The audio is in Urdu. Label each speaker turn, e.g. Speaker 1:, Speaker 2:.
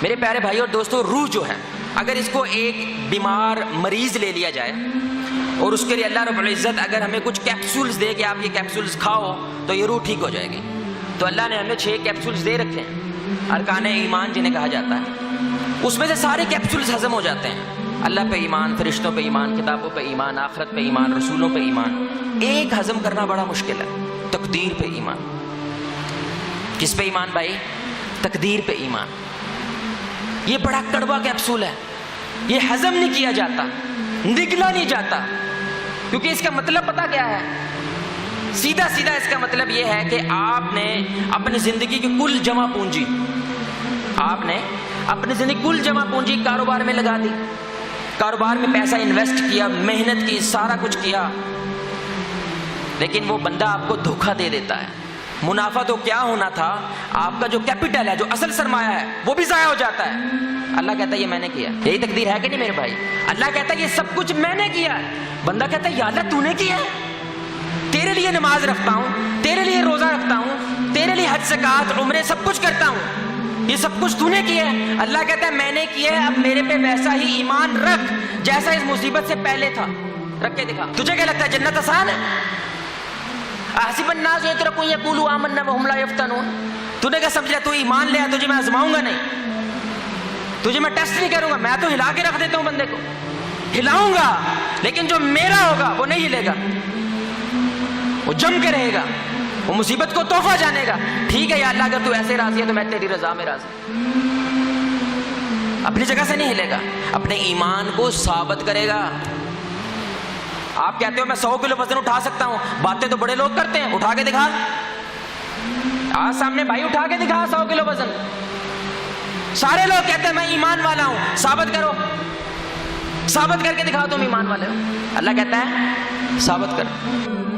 Speaker 1: میرے پیارے بھائی اور دوستو، روح جو ہے اگر اس کو ایک بیمار مریض لے لیا جائے اور اس کے لیے اللہ رب العزت اگر ہمیں کچھ کیپسولز دے کہ آپ یہ کیپسولز کھاؤ تو یہ روح ٹھیک ہو جائے گی، تو اللہ نے ہمیں 6 کیپسولز دے رکھے ہیں، ارکان ایمان جنہیں کہا جاتا ہے، اس میں سے سارے کیپسولز ہضم ہو جاتے ہیں۔ اللہ پہ ایمان، فرشتوں پہ ایمان، کتابوں پہ ایمان، آخرت پہ ایمان، رسولوں پہ ایمان۔ ایک ہضم کرنا بڑا مشکل ہے، تقدیر پہ ایمان۔ کس پہ ایمان بھائی؟ تقدیر پہ ایمان۔ یہ بڑا کڑوا کیپسول ہے، یہ ہضم نہیں کیا جاتا، نگلا نہیں جاتا، کیونکہ اس کا مطلب پتہ کیا ہے؟ سیدھا سیدھا اس کا مطلب یہ ہے کہ آپ نے اپنی زندگی کی کل جمع پونجی، آپ نے اپنی زندگی کل جمع پونجی کاروبار میں لگا دی، کاروبار میں پیسہ انویسٹ کیا، محنت کی، سارا کچھ کیا، لیکن وہ بندہ آپ کو دھوکہ دے دیتا ہے۔ منافع تو کیا ہونا تھا، آپ کا جو کیپٹل ہے، جو اصل سرمایہ ہے، وہ بھی ضائع ہو جاتا ہے۔ اللہ کہتا ہے یہ میں نے کیا۔ یہی تقدیر ہے کہ نہیں میرے بھائی؟ اللہ کہتا ہے یہ سب کچھ میں نے کیا ہے۔ بندہ کہتا ہے یا اللہ تو نے کیا ہے، تیرے لیے نماز رکھتا ہوں، تیرے لیے روزہ رکھتا ہوں، تیرے لیے حج زکات عمرے سب کچھ کرتا ہوں، یہ سب کچھ تو نے کیا ہے۔ اللہ کہتا ہے میں نے کیا ہے، اب میرے پہ ویسا ہی ایمان رکھ جیسا اس مصیبت سے پہلے تھا، رکھ کے دکھا۔ تجھے کیا لگتا ہے جنت آسان ہے؟ احسب الناس یترکوا یقولوا آمنا وهم لا یفتنون۔ تو نے کیا سمجھ لیا تو ایمان لے آیا، تجھے میں آزماؤں گا نہیں، تجھے میں ٹیسٹ نہیں کروں گا، میں تو ہلا کے رکھ دیتا ہوں، بندے کو ہلاؤں گا، لیکن جو میرا ہوگا وہ نہیں ہلے گا، وہ جم کے رہے گا، وہ مصیبت کو تحفہ جانے گا۔ ٹھیک ہے یا اللہ اگر تو ایسے راضی ہے تو میں تیری رضا میں راضی، اپنی جگہ سے نہیں ہلے گا، اپنے ایمان کو ثابت کرے گا۔ آپ کہتے ہو میں 100 کلو وزن اٹھا سکتا ہوں، باتیں تو بڑے لوگ کرتے ہیں، اٹھا کے دکھا، آج سامنے بھائی اٹھا کے دکھا 100 کلو وزن۔ سارے لوگ کہتے ہیں میں ایمان والا ہوں، ثابت کرو، ثابت کر کے دکھاؤ تم ایمان والے ہو۔ اللہ کہتا ہے ثابت کرو۔